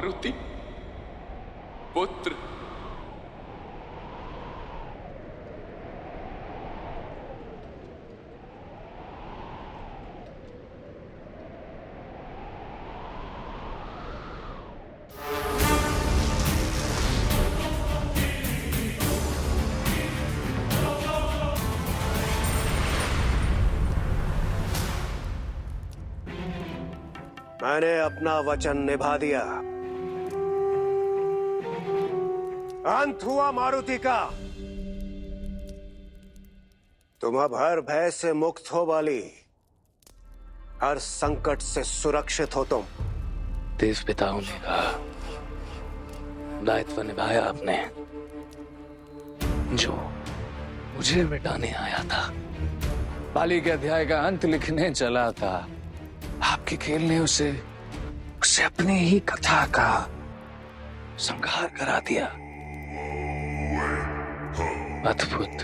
मारुति पुत्र। मैंने अपना वचन निभा दिया। अंत हुआ मारुति का। तुम अब हर भय से मुक्त हो वाली, हर संकट से सुरक्षित हो तुम। देव पिताओं ने कहा, दायित्व निभाया आपने जो मुझे मिटाने आया था। बाली के अध्याय का अंत लिखने चला था, आपके खेल ने उसे अपनी ही कथा का संहार करा दिया। अद्भुत।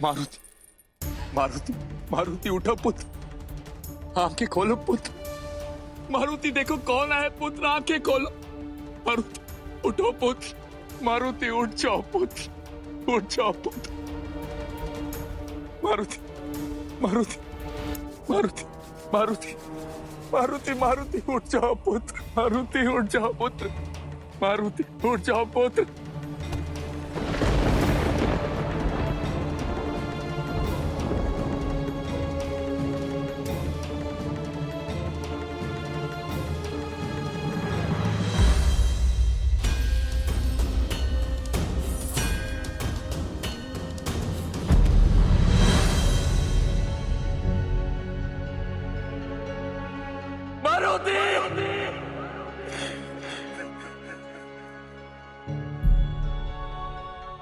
मारुति मारुति मारुति उठो पुत्र, आंखें खोलो पुत्र। मारुति देखो कौन आए पुत्र, आंखें खोलो। मारुति उठो पुत्र, मारुति उठ जाओ पुत्र, उठ जाओ पुत्र। मारुति मारुति मारुति मारुति मारुति मारुति उठ जाओ पुत्र, मारुति उठ जाओ पुत्र, मारुति उठ जाओ पुत्र।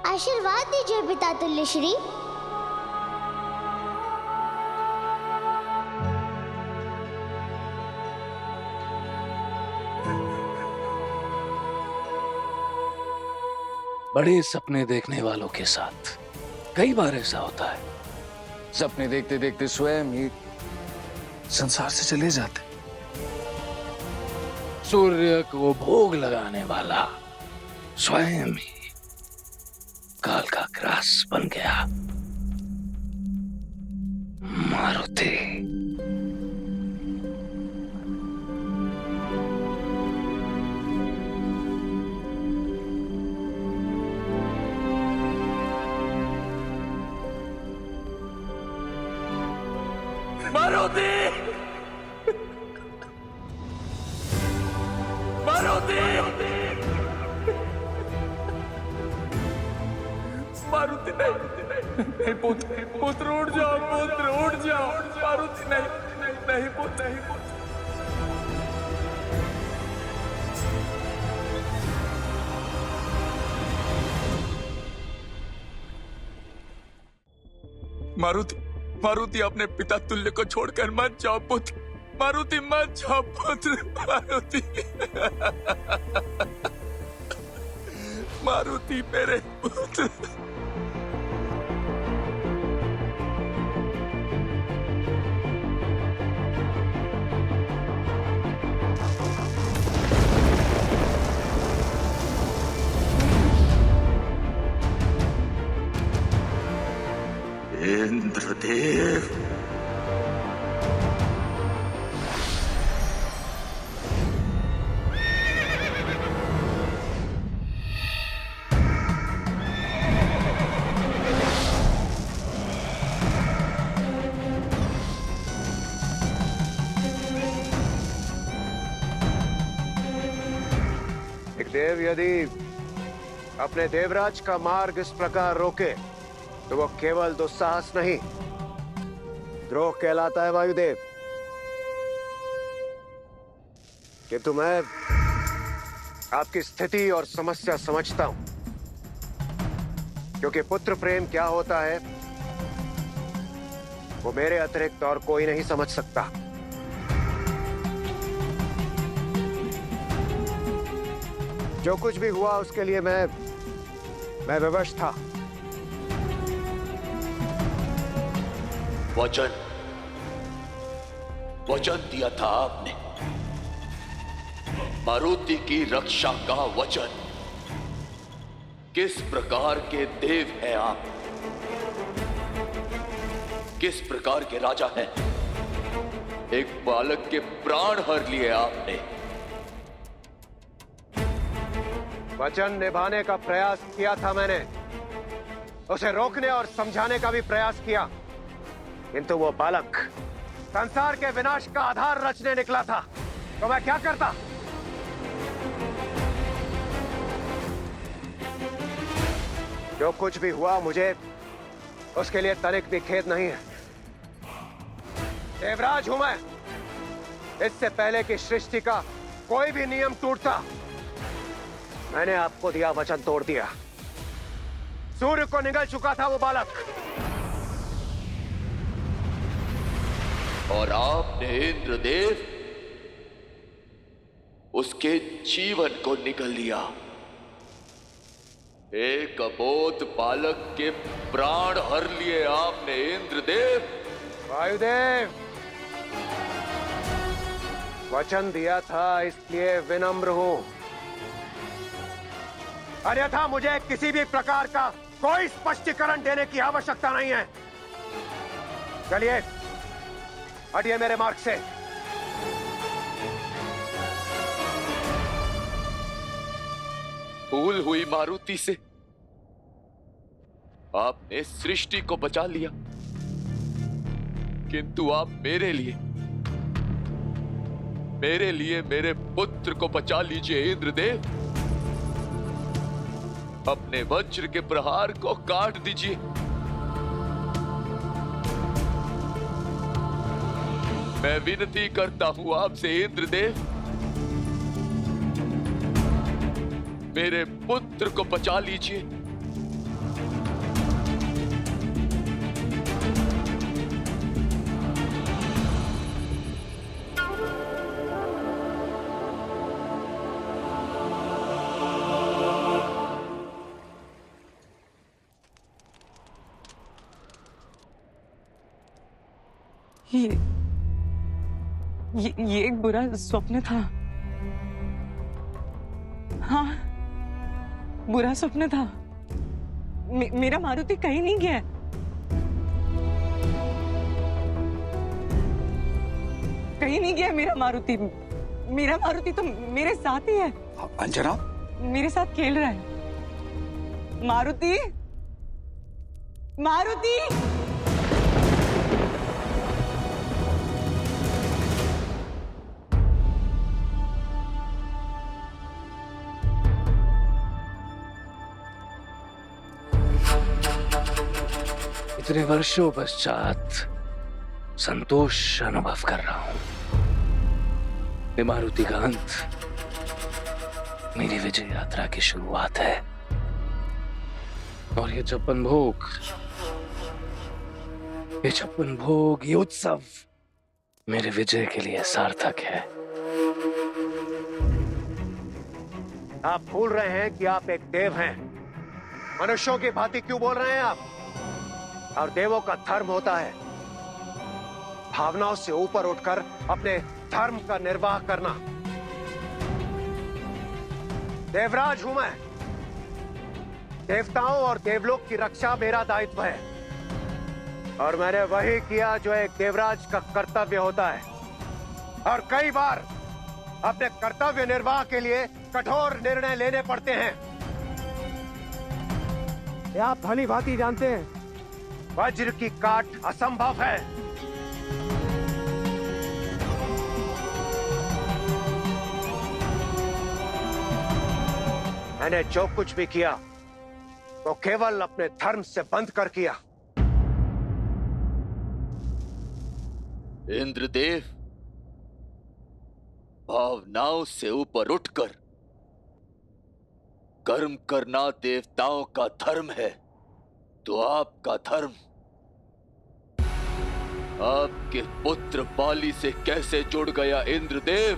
आशीर्वाद दीजिए पिता तुल्य श्री। बड़े सपने देखने वालों के साथ कई बार ऐसा होता है, सपने देखते देखते स्वयं ही संसार से चले जाते। सूर्य को भोग लगाने वाला स्वयं ही काल का ग्रास बन गया। मारुति मारुति मारुति मारुति नहीं पुत्र, पुत्र उठ जाओ, पुत्र उठ जाओ। मारुति नहीं पुत्र, नहीं पुत्र। मारुति मारुति अपने पिता तुल्य को छोड़कर मत जाओ पुत्र, मारुति मत जाओ पुत्र, मारुति मारुति मेरे पुत्र। इंद्रदेव एक देव यदि अपने देवराज का मार्ग इस प्रकार रोके तो वो केवल दुस्साहस नहीं, द्रोह कहलाता है वायुदेव। किंतु मैं आपकी स्थिति और समस्या समझता हूं, क्योंकि पुत्र प्रेम क्या होता है वो मेरे अतिरिक्त और कोई नहीं समझ सकता। जो कुछ भी हुआ उसके लिए मैं मैं विवश था। वचन दिया था आपने, मारुति की रक्षा का वचन। किस प्रकार के देव हैं आप, किस प्रकार के राजा हैं? एक बालक के प्राण हर लिए आपने। वचन निभाने का प्रयास किया था मैंने, उसे रोकने और समझाने का भी प्रयास किया, किंतु वो बालक संसार के विनाश का आधार रचने निकला था। तो मैं क्या करता? जो कुछ भी हुआ, मुझे उसके लिए तनिक भी खेद नहीं है। देवराज हूं मैं। इससे पहले कि सृष्टि का कोई भी नियम टूटता, मैंने आपको दिया वचन तोड़ दिया। सूर्य को निगल चुका था वो बालक, और आपने इंद्रदेव उसके जीवन को निगल लिया। एक अबोध बालक के प्राण हर लिए आपने इंद्रदेव। वायुदेव, वचन दिया था इसलिए विनम्र हूं, अन्यथा मुझे किसी भी प्रकार का कोई स्पष्टीकरण देने की आवश्यकता नहीं है। चलिए, हटिए मेरे मार्ग से। भूल हुई मारुति से आपने सृष्टि को बचा लिया, किंतु आप मेरे लिए मेरे पुत्र को बचा लीजिए इंद्रदेव। अपने वज्र के प्रहार को काट दीजिए। मैं विनती करता हूं आपसे इंद्रदेव, मेरे पुत्र को बचा लीजिए। ये एक बुरा स्वप्न था। हाँ, बुरा स्वप्न था। मेरा मारुति कहीं नहीं गया। कहीं नहीं गया मेरा मारुति। मेरा मारुति तो मेरे साथ ही है। अंजना, मेरे साथ खेल रहा है। मारुति, मारुति। इतने वर्षों पश्चात संतोष अनुभव कर रहा हूं। ये मारुति का अंत मेरी विजय यात्रा की शुरुआत है, और ये 56 भोग, ये उत्सव मेरे विजय के लिए सार्थक है। आप भूल रहे हैं कि आप एक देव हैं। मनुष्यों की भांति क्यों बोल रहे हैं आप? और देवों का धर्म होता है भावनाओं से ऊपर उठकर अपने धर्म का निर्वाह करना। देवराज हूं मैं। देवताओं और देवलोक की रक्षा मेरा दायित्व है, और मैंने वही किया जो एक देवराज का कर्तव्य होता है। और कई बार अपने कर्तव्य निर्वाह के लिए कठोर निर्णय लेने पड़ते हैं। ये आप भली भांति जानते हैं। वज्र की काट असंभव है। मैंने जो कुछ भी किया वो केवल अपने धर्म से बंध कर किया। इंद्रदेव, भावनाओं से ऊपर उठकर कर्म करना देवताओं का धर्म है, तो आपका धर्म आपके पुत्र बाली से कैसे जुड़ गया इंद्रदेव?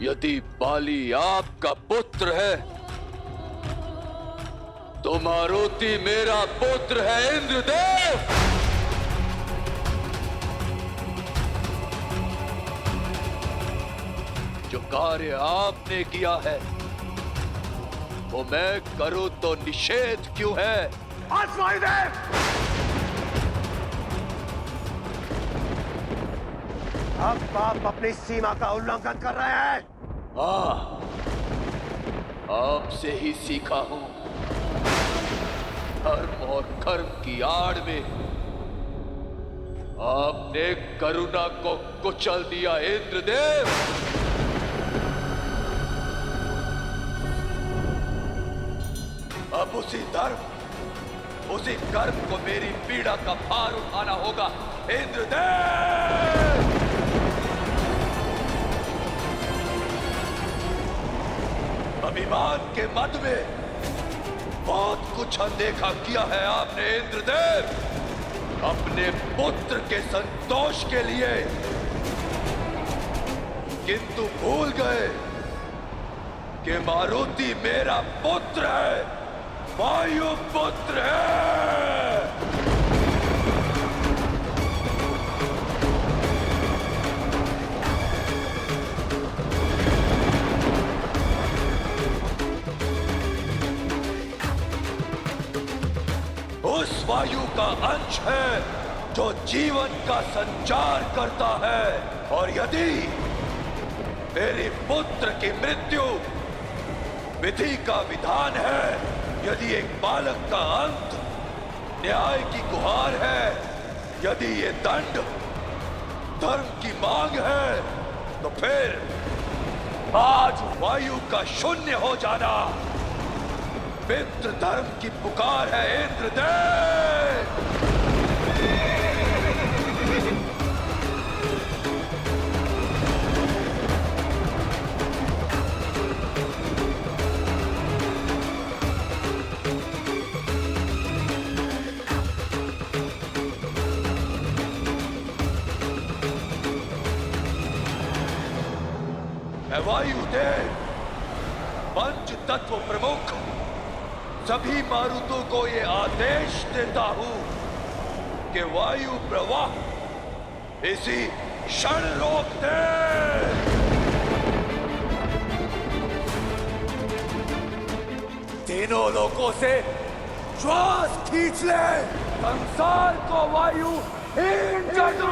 यदि बाली आपका पुत्र है तो मारुति मेरा पुत्र है इंद्रदेव। जो कार्य आपने किया है वो मैं करूं तो निषेध क्यों है? वायुदेव, अब आप अपनी सीमा का उल्लंघन कर रहे हैं। हाँ, आपसे ही सीखा हूं। धर्म और कर्म की आड़ में आपने करुणा को कुचल दिया इंद्रदेव। अब उसी धर्म, उसी कर्म को मेरी पीड़ा का भार उठाना होगा इंद्रदेव। अभिमान के मद में बहुत कुछ अनदेखा किया है आपने इंद्रदेव। अपने पुत्र के संतोष के लिए, किंतु भूल गए कि मारुति मेरा पुत्र है, वायु पुत्र है। उस वायु का अंश है जो जीवन का संचार करता है। और यदि मेरे पुत्र की मृत्यु विधि का विधान है, यदि एक बालक का अंत न्याय की गुहार है, यदि ये दंड धर्म की मांग है, तो फिर आज वायु का शून्य हो जाना पितृ धर्म की पुकार है इंद्रदेव। वायुदेव, पंच तत्व प्रमुख सभी मारुतों को ये आदेश देता हूं कि वायु प्रवाह इसी क्षण रोक दे। तीनों लोगों से श्वास खींच ले, संसार को वायु हीन कर दो।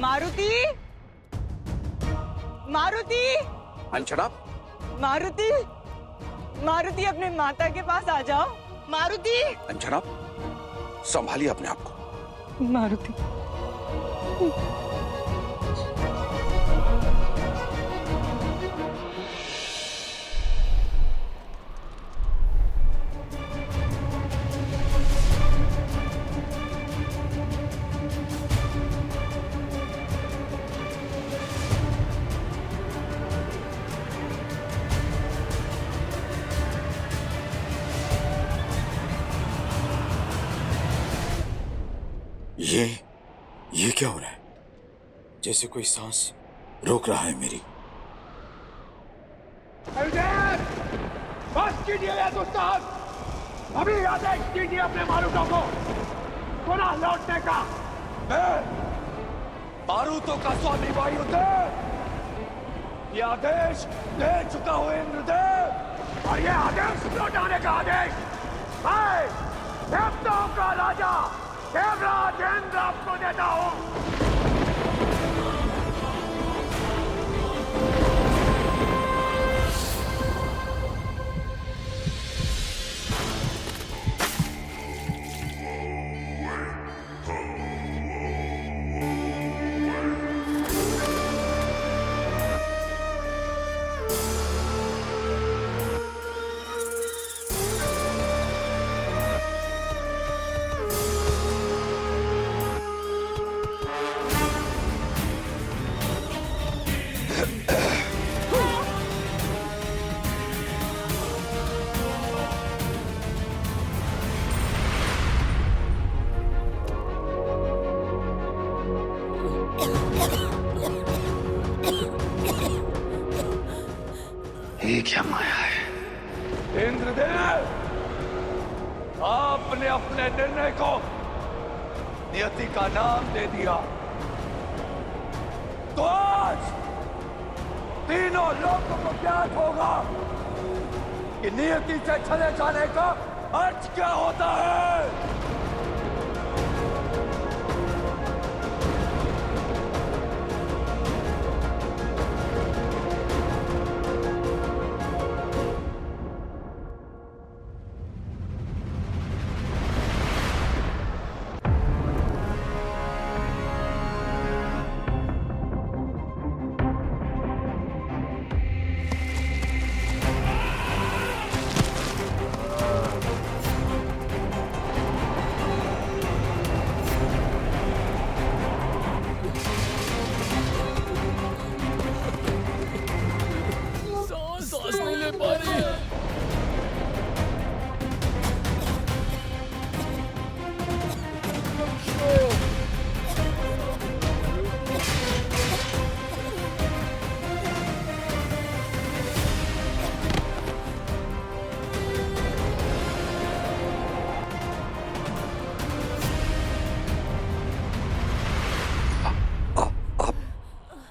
मारुति, मारुति, अंशना, मारुति, मारुति अपने माता के पास आ जाओ। मारुति, अंशना, संभालिए अपने आप को। मारुति, ये क्या हो रहा है? जैसे कोई सांस रोक रहा है मेरी। बस कीजिए ये दुस्तान, अभी आदेश दीजिए अपने मारुतों को पुनः लौटने का। मैं मारुतों का स्वामी वायुदेव ये आदेश दे चुका हूं इंद्रदेव, और ये आदेश लौटाने का आदेश मैं देवताओं का राजा देवराज इंद्र आपको देता हूं। ये क्या माया है? इंद्रदेव, आपने अपने निर्णय को नियति का नाम दे दिया, तो आज तीनों लोगों को ज्ञात होगा कि नियति से चले जाने का अर्थ क्या होता है।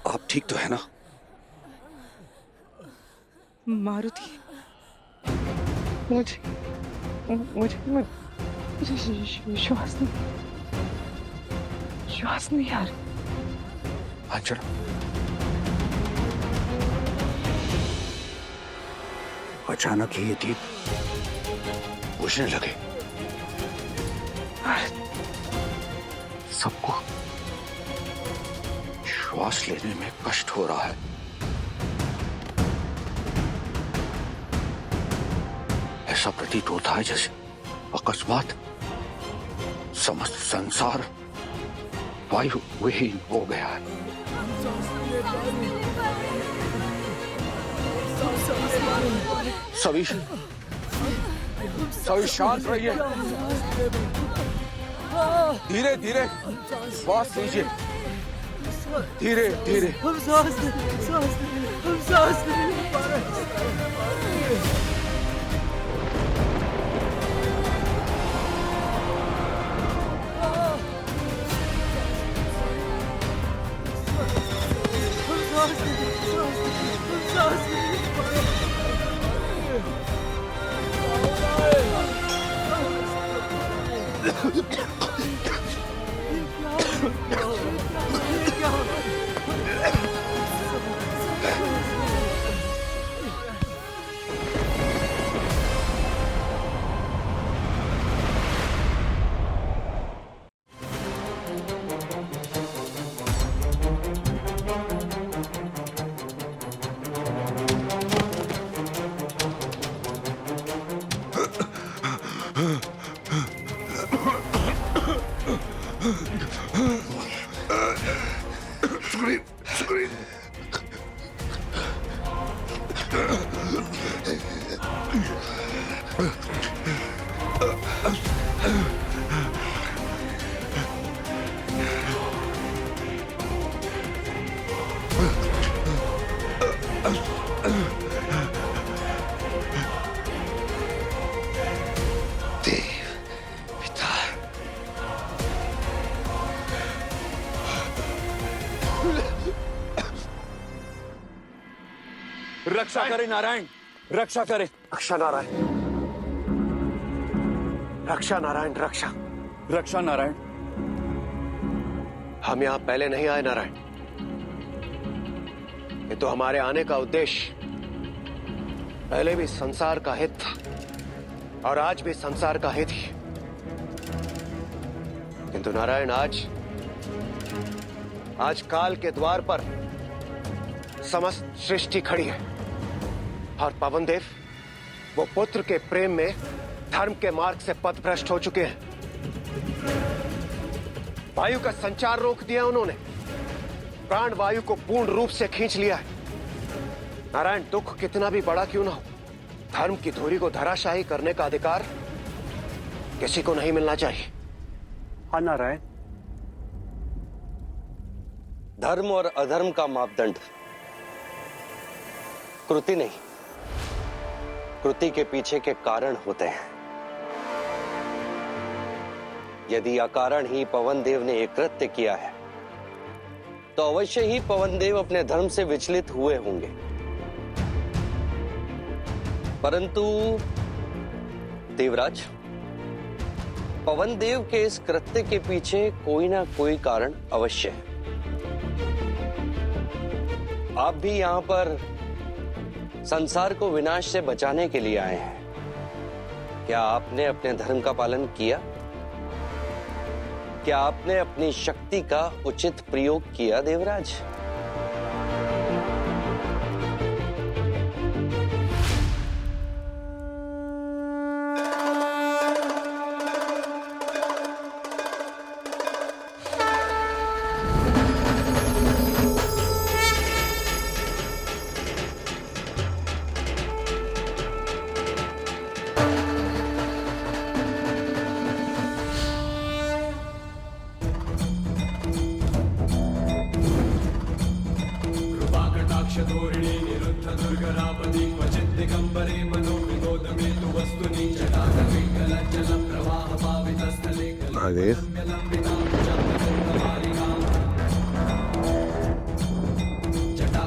आप ठीक तो है ना? मारुति, मुझे श्वास नहीं आ रहा। अंजना, अचानक ही ये दीप बुझने लगे। सबको श्वास लेने में कष्ट हो रहा है। ऐसा प्रतीत होता है जैसे अकस्मात समस्त संसार वायु विहीन हो गया है। सभी शांत रहिए, धीरे धीरे श्वास लीजिए, धीरे धीरे। रक्षा करें नारायण, रक्षा करें। रक्षा नारायण, रक्षा नारायण, रक्षा। रक्षा नारायण। हम यहां पहले नहीं आए नारायण। ये तो हमारे आने का उद्देश्य पहले भी संसार का हित था और आज भी संसार का हित ही। किंतु नारायण, आज काल के द्वार पर समस्त सृष्टि खड़ी है और पवन देव वो पुत्र के प्रेम में धर्म के मार्ग से पथभ्रष्ट हो चुके हैं। वायु का संचार रोक दिया उन्होंने, प्राण वायु को पूर्ण रूप से खींच लिया है। नारायण, दुख कितना भी बड़ा क्यों ना हो, धर्म की धुरी को धराशायी करने का अधिकार किसी को नहीं मिलना चाहिए। हाँ नारायण, धर्म और अधर्म का मापदंड कृति नहीं कृति के पीछे के कारण होते हैं। यदि अकारण ही पवन देव ने एक कृत्य किया है तो अवश्य ही पवन देव अपने धर्म से विचलित हुए होंगे। परंतु देवराज, पवन देव के इस कृत्य के पीछे कोई ना कोई कारण अवश्य है। आप भी यहां पर संसार को विनाश से बचाने के लिए आए हैं। क्या आपने अपने धर्म का पालन किया? क्या आपने अपनी शक्ति का उचित प्रयोग किया देवराज? महादेव, जटा